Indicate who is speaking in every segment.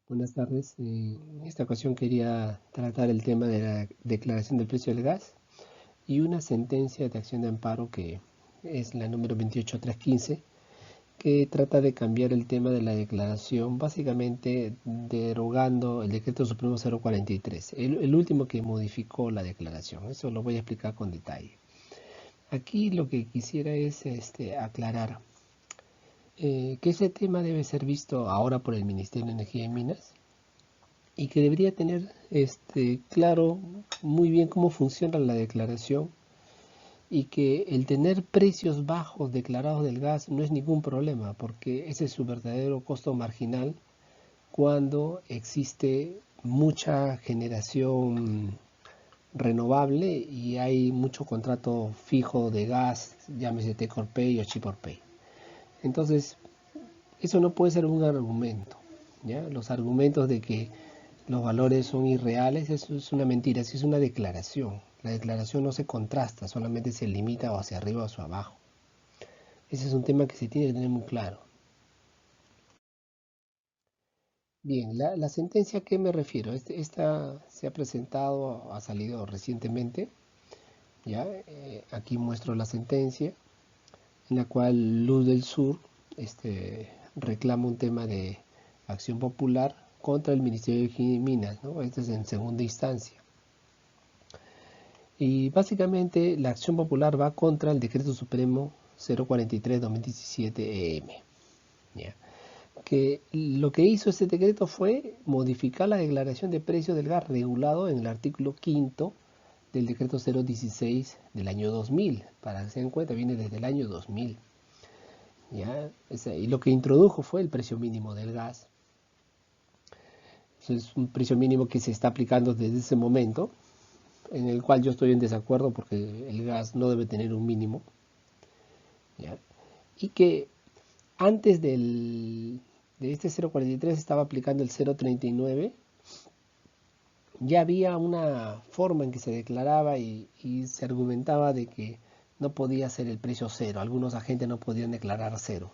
Speaker 1: Buenas tardes. En esta ocasión quería tratar el tema de la declaración del precio del gas y una sentencia de acción de amparo que es la número 28315, que trata de cambiar el tema de la declaración, básicamente derogando el decreto supremo 043, el último que modificó la declaración. Eso lo voy a explicar con detalle. Aquí lo que quisiera es aclarar que ese tema debe ser visto ahora por el Ministerio de Energía y Minas y que debería tener claro muy bien cómo funciona la declaración, y que el tener precios bajos declarados del gas no es ningún problema, porque ese es su verdadero costo marginal cuando existe mucha generación renovable y hay mucho contrato fijo de gas, llámese take or pay o cheap or pay. Entonces, eso no puede ser un argumento, ¿ya? Los argumentos de que los valores son irreales, eso es una mentira, eso es una declaración. La declaración no se contrasta, solamente se limita o hacia arriba o hacia abajo. Ese es un tema que se tiene que tener muy claro. Bien, la sentencia, ¿a qué me refiero? Esta se ha presentado, ha salido recientemente, ¿ya? Aquí muestro la sentencia, en la cual Luz del Sur reclama un tema de acción popular contra el Ministerio de Energía y Minas, ¿no? Este es en segunda instancia. Y básicamente la acción popular va contra el Decreto Supremo 043-2017 EM. ¿Ya? Que lo que hizo este decreto fue modificar la declaración de precios del gas regulado en el artículo quinto del decreto 016 del año 2000. Para que se den cuenta, viene desde el año 2000. ¿Ya? Y lo que introdujo fue el precio mínimo del gas. Es un precio mínimo que se está aplicando desde ese momento, en el cual yo estoy en desacuerdo porque el gas no debe tener un mínimo, ¿ya? Y que antes de este 043 estaba aplicando el 039, ya había una forma en que se declaraba y se argumentaba de que no podía ser el precio cero, algunos agentes no podían declarar cero,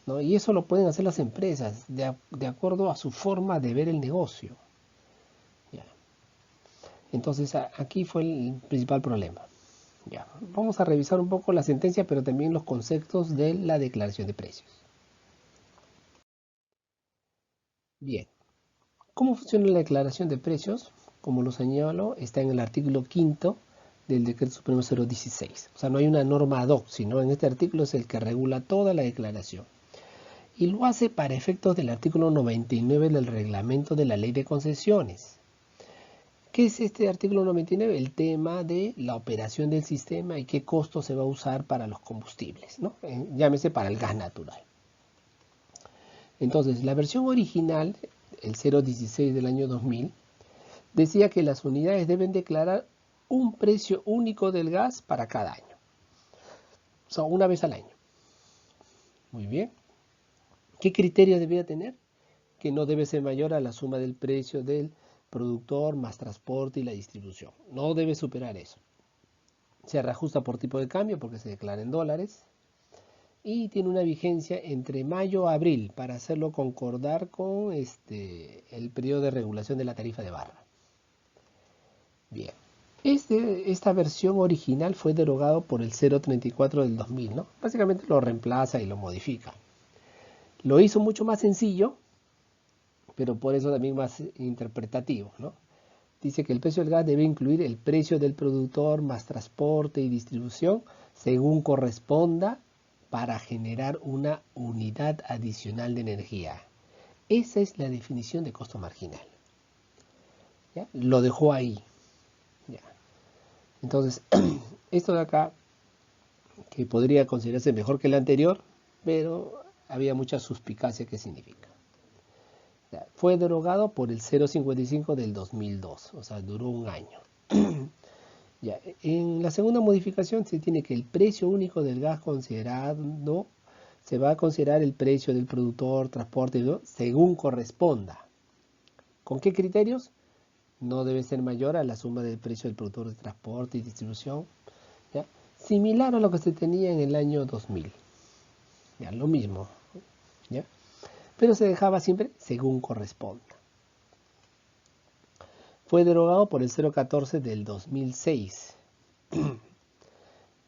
Speaker 1: ¿no? Y eso lo pueden hacer las empresas de acuerdo a su forma de ver el negocio, ¿ya? Entonces aquí fue el principal problema. Ya, vamos a revisar un poco la sentencia, pero también los conceptos de la declaración de precios. Bien, ¿cómo funciona la declaración de precios? Como lo señalo, está en el artículo quinto del Decreto Supremo 016. O sea, no hay una norma ad hoc, sino en este artículo es el que regula toda la declaración. Y lo hace para efectos del artículo 99 del reglamento de la Ley de Concesiones. ¿Qué es este artículo 99? El tema de la operación del sistema y qué costo se va a usar para los combustibles, ¿no? Llámese para el gas natural. Entonces, la versión original, el 016 del año 2000, decía que las unidades deben declarar un precio único del gas para cada año. O sea, una vez al año. Muy bien. ¿Qué criterio debía tener? Que no debe ser mayor a la suma del precio del productor más transporte y la distribución. No debe superar eso. Se reajusta por tipo de cambio porque se declara en dólares. Y tiene una vigencia entre mayo a abril para hacerlo concordar con el periodo de regulación de la tarifa de barra. Bien. Esta versión original fue derogado por el 034 del 2000, ¿no? Básicamente lo reemplaza y lo modifica. Lo hizo mucho más sencillo, pero por eso también más interpretativo, ¿no? Dice que el precio del gas debe incluir el precio del productor más transporte y distribución según corresponda para generar una unidad adicional de energía. Esa es la definición de costo marginal. ¿Ya? Lo dejó ahí. ¿Ya? Entonces, esto de acá, que podría considerarse mejor que el anterior, pero había mucha suspicacia que significa. Ya, fue derogado por el 055 del 2002, o sea, duró un año. Ya, en la segunda modificación se tiene que el precio único del gas considerado, se va a considerar el precio del productor, transporte, ¿no? Según corresponda. ¿Con qué criterios? No debe ser mayor a la suma del precio del productor de transporte y distribución, ¿ya? Similar a lo que se tenía en el año 2000, ya, lo mismo, ¿ya? Pero se dejaba siempre según corresponda. Fue derogado por el 014 del 2006.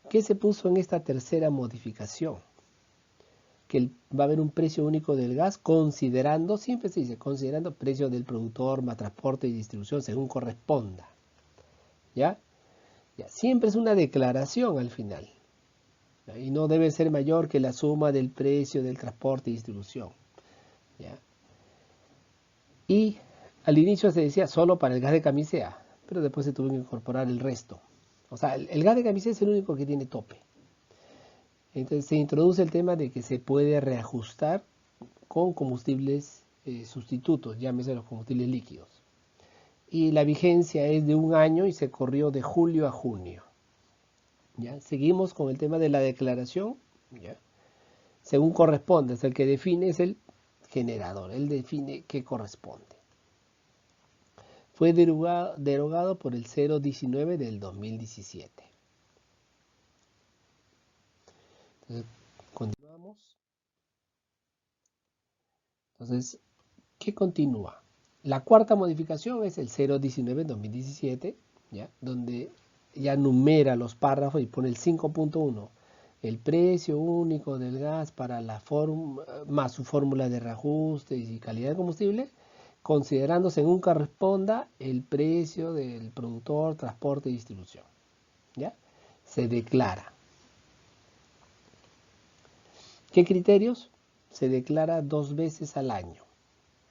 Speaker 1: ¿Qué se puso en esta tercera modificación? Que va a haber un precio único del gas considerando, siempre se dice, considerando precio del productor, más transporte y distribución según corresponda. ¿Ya? Ya, siempre es una declaración al final. ¿Ya? Y no debe ser mayor que la suma del precio del transporte y distribución. ¿Ya? Y al inicio se decía solo para el gas de camisea, pero después se tuvo que incorporar el resto. O sea, el gas de camisea es el único que tiene tope. Entonces se introduce el tema de que se puede reajustar con combustibles sustitutos, llámese los combustibles líquidos. Y la vigencia es de 1 año y se corrió de julio a junio. ¿Ya? Seguimos con el tema de la declaración. ¿Ya? Según corresponde, el que define es el generador, él define qué corresponde. Fue derogado por el 019 del 2017. Entonces, continuamos. Entonces, ¿qué continúa? La cuarta modificación es el 019-2017, ¿ya? Donde ya numera los párrafos y pone el 5.1. El precio único del gas para más su fórmula de reajuste y calidad de combustible, considerando según corresponda el precio del productor, transporte y distribución. ¿Ya? Se declara. ¿Qué criterios? Se declara 2 veces al año,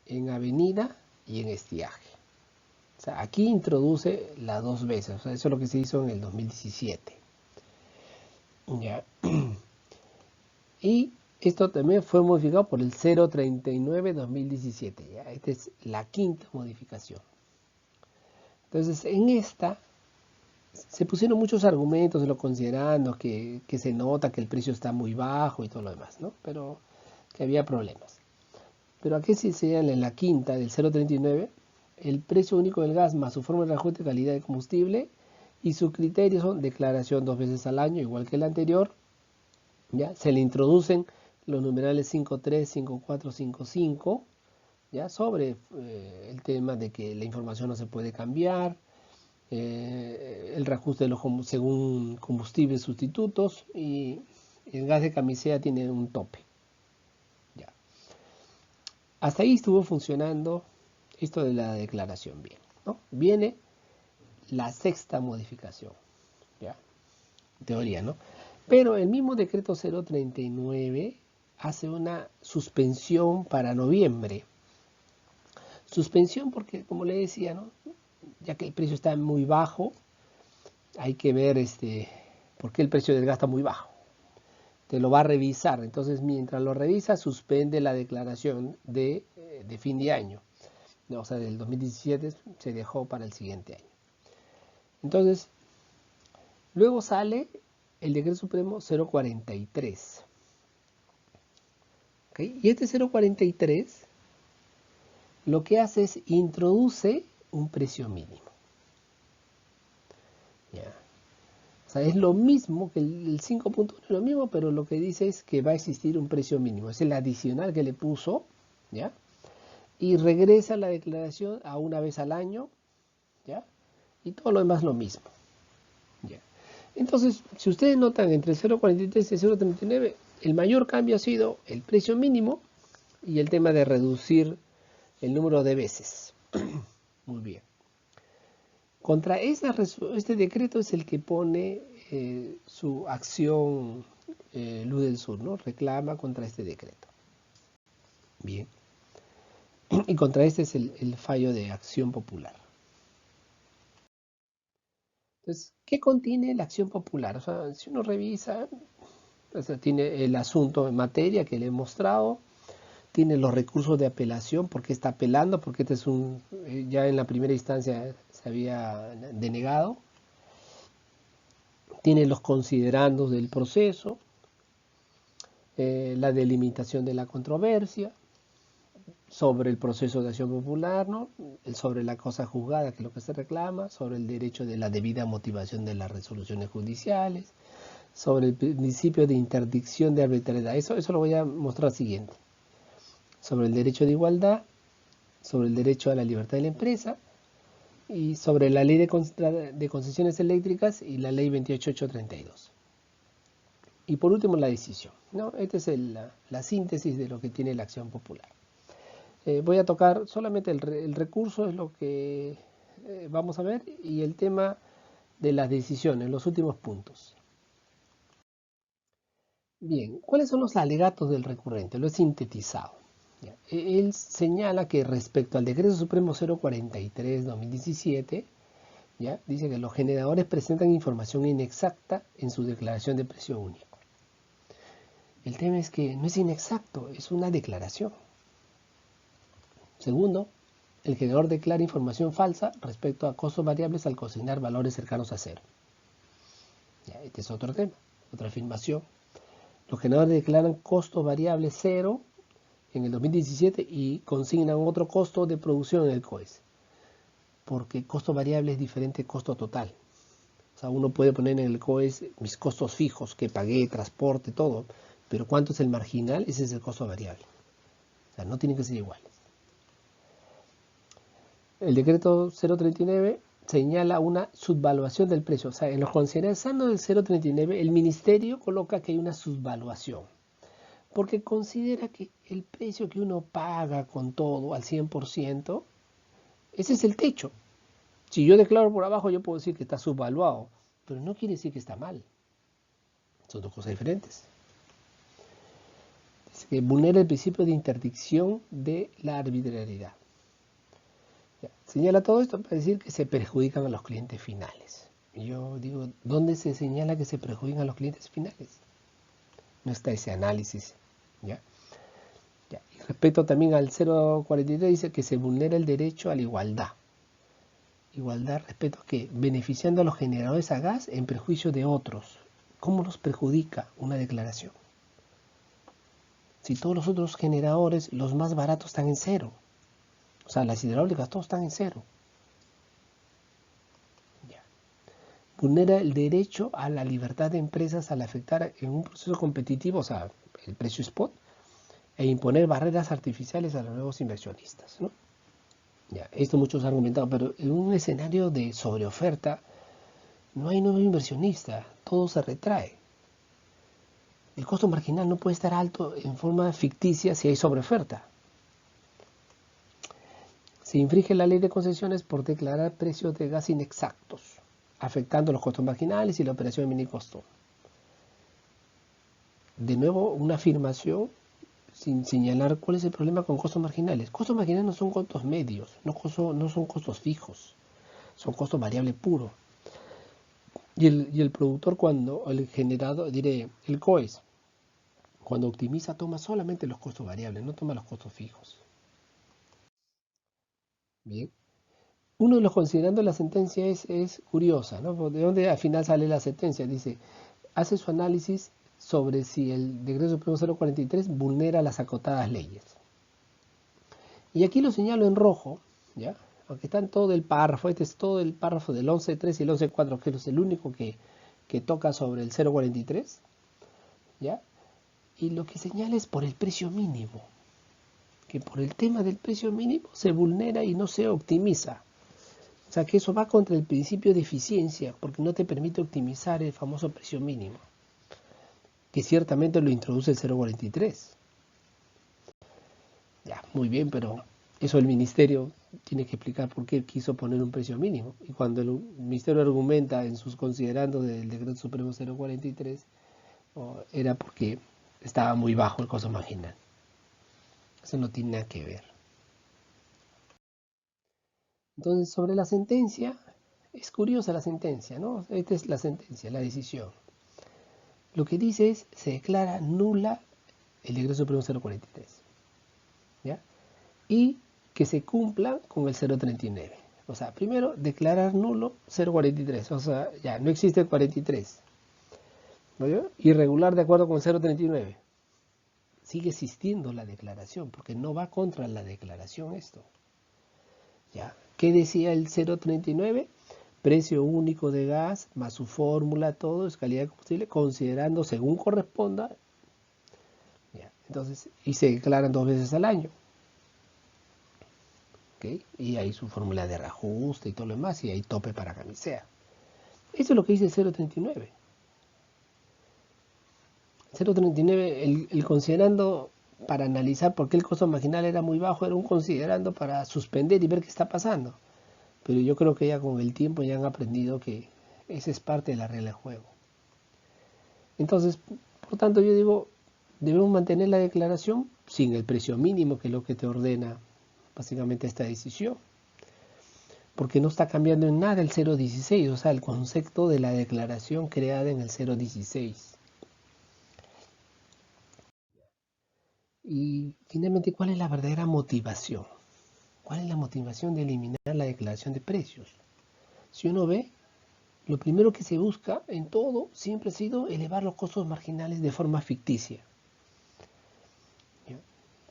Speaker 1: en avenida y en estiaje. O sea, aquí introduce las 2 veces, o sea, eso es lo que se hizo en el 2017. ¿Ya? Y esto también fue modificado por el 039-2017. ¿Ya? Esta es la quinta modificación. Entonces, en esta se pusieron muchos argumentos, lo considerando que se nota que el precio está muy bajo y todo lo demás, ¿no? Pero que había problemas. Pero aquí sí se señala en la quinta del 039 el precio único del gas más su forma de reajuste de calidad de combustible y sus criterios son declaración 2 veces al año, igual que el anterior. ¿Ya? Se le introducen los numerales 53, 54, 55, ¿ya? Sobre el tema de que la información no se puede cambiar, el reajuste de los según combustibles sustitutos y el gas de camisea tiene un tope. ¿Ya? Hasta ahí estuvo funcionando esto de la declaración bien, ¿no? Viene la sexta modificación, ¿ya? Teoría, ¿no? Pero el mismo decreto 039 hace una suspensión para noviembre. Suspensión porque, como le decía, ¿no? Ya que el precio está muy bajo, hay que ver por qué el precio del gas está muy bajo. Te lo va a revisar. Entonces, mientras lo revisa, suspende la declaración de fin de año. O sea, del 2017 se dejó para el siguiente año. Entonces, luego sale el decreto supremo 043. ¿Okay? Y este 043 lo que hace es introduce un precio mínimo. ¿Ya? O sea, es lo mismo que el 5.1, es lo mismo, pero lo que dice es que va a existir un precio mínimo. Es el adicional que le puso, ¿ya? Y regresa la declaración a 1 vez al año, ¿ya? Y todo lo demás lo mismo. ¿Ya? Entonces, si ustedes notan entre el 0.43 y el 0.39, el mayor cambio ha sido el precio mínimo y el tema de reducir el número de veces. Muy bien. Contra este decreto es el que pone su acción Luz del Sur, ¿no? Reclama contra este decreto. Bien. Y contra este es el fallo de acción popular. Entonces, ¿qué contiene la acción popular? O sea, si uno revisa, o sea, tiene el asunto en materia que le he mostrado, tiene los recursos de apelación, porque está apelando, porque este es ya en la primera instancia se había denegado, tiene los considerandos del proceso, la delimitación de la controversia, sobre el proceso de acción popular, ¿no? Sobre la cosa juzgada, que es lo que se reclama, sobre el derecho de la debida motivación de las resoluciones judiciales, sobre el principio de interdicción de arbitrariedad. Eso lo voy a mostrar siguiente. Sobre el derecho de igualdad, sobre el derecho a la libertad de la empresa y sobre la ley de concesiones eléctricas y la ley 28832. Y por último la decisión, ¿no? Esta es la síntesis de lo que tiene la acción popular. Voy a tocar solamente el recurso, es lo que vamos a ver, y el tema de las decisiones, los últimos puntos. Bien, ¿cuáles son los alegatos del recurrente? Lo he sintetizado. Ya. Él señala que respecto al Decreto Supremo 043-2017, ¿ya? Dice que los generadores presentan información inexacta en su declaración de precio único. El tema es que no es inexacto, es una declaración. Segundo, el generador declara información falsa respecto a costos variables al consignar valores cercanos a cero. Ya, este es otro tema, otra afirmación. Los generadores declaran costo variable cero en el 2017 y consignan otro costo de producción en el COES. Porque costo variable es diferente de costo total. O sea, uno puede poner en el COES mis costos fijos que pagué, transporte, todo. Pero ¿cuánto es el marginal? Ese es el costo variable. O sea, no tienen que ser iguales. El decreto 039 señala una subvaluación del precio. O sea, en los considerandos del 039, el ministerio coloca que hay una subvaluación. Porque considera que el precio que uno paga con todo al 100%, ese es el techo. Si yo declaro por abajo, yo puedo decir que está subvaluado, pero no quiere decir que está mal. Son dos cosas diferentes. Dice que vulnera el principio de interdicción de la arbitrariedad. Ya. Señala todo esto para decir que se perjudican a los clientes finales. Y yo digo, ¿dónde se señala que se perjudican a los clientes finales? No está ese análisis. ¿Ya? Ya. Y respecto también al 043 dice que se vulnera el derecho a la igualdad. Igualdad respecto a que beneficiando a los generadores a gas en perjuicio de otros. ¿Cómo los perjudica una declaración? Si todos los otros generadores, los más baratos, están en cero. O sea, las hidráulicas, todos están en cero. Ya. Vulnera el derecho a la libertad de empresas al afectar en un proceso competitivo, o sea, el precio spot, e imponer barreras artificiales a los nuevos inversionistas, ¿no? Ya, esto muchos han argumentado, pero en un escenario de sobreoferta no hay nuevo inversionista, todo se retrae. El costo marginal no puede estar alto en forma ficticia si hay sobreoferta. Se infringe la ley de concesiones por declarar precios de gas inexactos, afectando los costos marginales y la operación de mini costo. De nuevo, una afirmación sin señalar cuál es el problema con costos marginales. Costos marginales no son costos medios, no son costos fijos, son costos variables puros. Y el productor el generador, diré, el COES, cuando optimiza toma solamente los costos variables, no toma los costos fijos. Bien. Uno de los considerando la sentencia es curiosa, ¿no? ¿De dónde al final sale la sentencia? Dice, hace su análisis sobre si el Decreto Supremo 043 vulnera las acotadas leyes. Y aquí lo señalo en rojo, ¿ya? Aunque está en todo el párrafo, este es todo el párrafo del 11.3 y el 11.4, que es el único que toca sobre el 043, ¿ya? Y lo que señala es por el precio mínimo, que por el tema del precio mínimo se vulnera y no se optimiza. O sea que eso va contra el principio de eficiencia, porque no te permite optimizar el famoso precio mínimo, que ciertamente lo introduce el 043. Ya, muy bien, pero eso el ministerio tiene que explicar por qué quiso poner un precio mínimo. Y cuando el ministerio argumenta en sus considerandos del Decreto Supremo 043, era porque estaba muy bajo el costo marginal. Eso no tiene nada que ver. Entonces, sobre la sentencia, es curiosa la sentencia, ¿no? Esta es la sentencia, la decisión. Lo que dice es, se declara nula el Decreto Supremo 043, ¿ya? Y que se cumpla con el 039. O sea, primero, declarar nulo 043. O sea, ya, no existe el 43. ¿No? Irregular de acuerdo con 039. Sigue existiendo la declaración, porque no va contra la declaración esto. ¿Ya? ¿Qué decía el 039? Precio único de gas, más su fórmula, todo es calidad de combustible, considerando según corresponda. ¿Ya? Entonces, y se declaran 2 veces al año. ¿ok? Y hay su fórmula de reajuste y todo lo demás, y hay tope para camisea. Eso es lo que dice 0.39. 0.39, el considerando para analizar por qué el costo marginal era muy bajo, era un considerando para suspender y ver qué está pasando. Pero yo creo que ya con el tiempo ya han aprendido que esa es parte de la regla de juego. Entonces, por tanto, yo digo, debemos mantener la declaración sin el precio mínimo, que es lo que te ordena básicamente esta decisión. Porque no está cambiando en nada el 0.16, o sea, el concepto de la declaración creada en el 0.16. Y finalmente, ¿cuál es la verdadera motivación? ¿Cuál es la motivación de eliminar la declaración de precios? Si uno ve, lo primero que se busca en todo siempre ha sido elevar los costos marginales de forma ficticia. ¿Ya?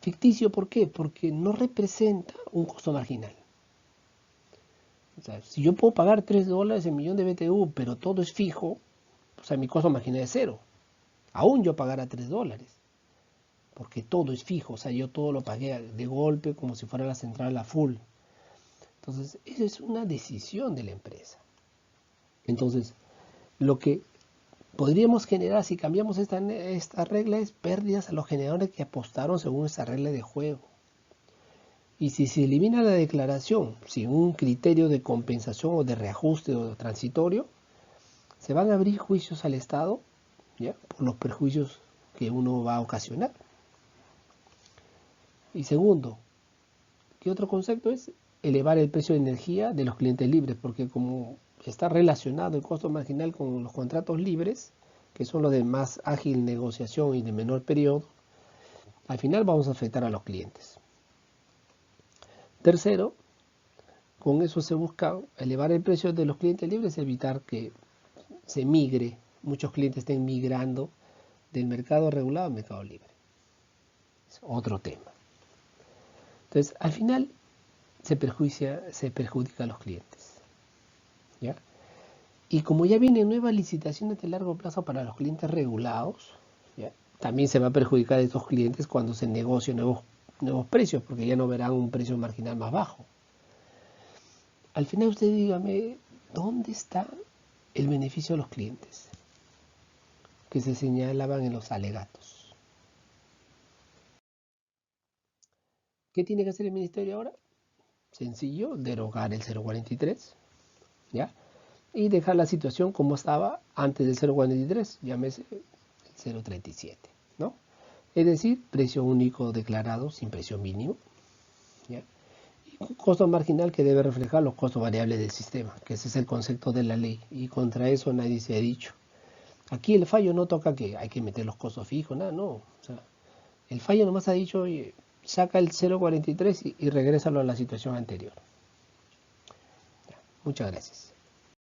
Speaker 1: ¿Ficticio por qué? Porque no representa un costo marginal. O sea, si yo puedo pagar $3 el millón de BTU, pero todo es fijo, o sea, mi costo marginal es cero. Aún yo pagara $3, porque todo es fijo, o sea, yo todo lo pagué de golpe como si fuera la central a full. Entonces, eso es una decisión de la empresa. Entonces, lo que podríamos generar si cambiamos esta regla es pérdidas a los generadores que apostaron según esta regla de juego. Y si se elimina la declaración sin un criterio de compensación o de reajuste o de transitorio, se van a abrir juicios al Estado, ¿ya?, por los perjuicios que uno va a ocasionar. Y segundo, ¿qué otro concepto es? Elevar el precio de energía de los clientes libres, porque como está relacionado el costo marginal con los contratos libres, que son los de más ágil negociación y de menor periodo, al final vamos a afectar a los clientes. Tercero, con eso se busca elevar el precio de los clientes libres, evitar que se migre, muchos clientes estén migrando del mercado regulado al mercado libre. Es otro tema. Entonces, al final se perjudica a los clientes, ¿ya? Y como ya vienen nuevas licitaciones de largo plazo para los clientes regulados, ¿ya?, también se va a perjudicar a estos clientes cuando se negocien nuevos precios, porque ya no verán un precio marginal más bajo. Al final usted dígame, ¿dónde está el beneficio a los clientes que se señalaban en los alegatos? ¿Qué tiene que hacer el ministerio ahora? Sencillo, derogar el 0.43, ¿ya?, y dejar la situación como estaba antes del 0.43, llámese el 0.37, ¿no? Es decir, precio único declarado sin precio mínimo, ¿ya?, y costo marginal que debe reflejar los costos variables del sistema, que ese es el concepto de la ley, y contra eso nadie se ha dicho. Aquí el fallo no toca que hay que meter los costos fijos, nada, no. O sea, el fallo nomás ha dicho, oye, saca el 0.43 y regrésalo a la situación anterior. Ya, muchas gracias.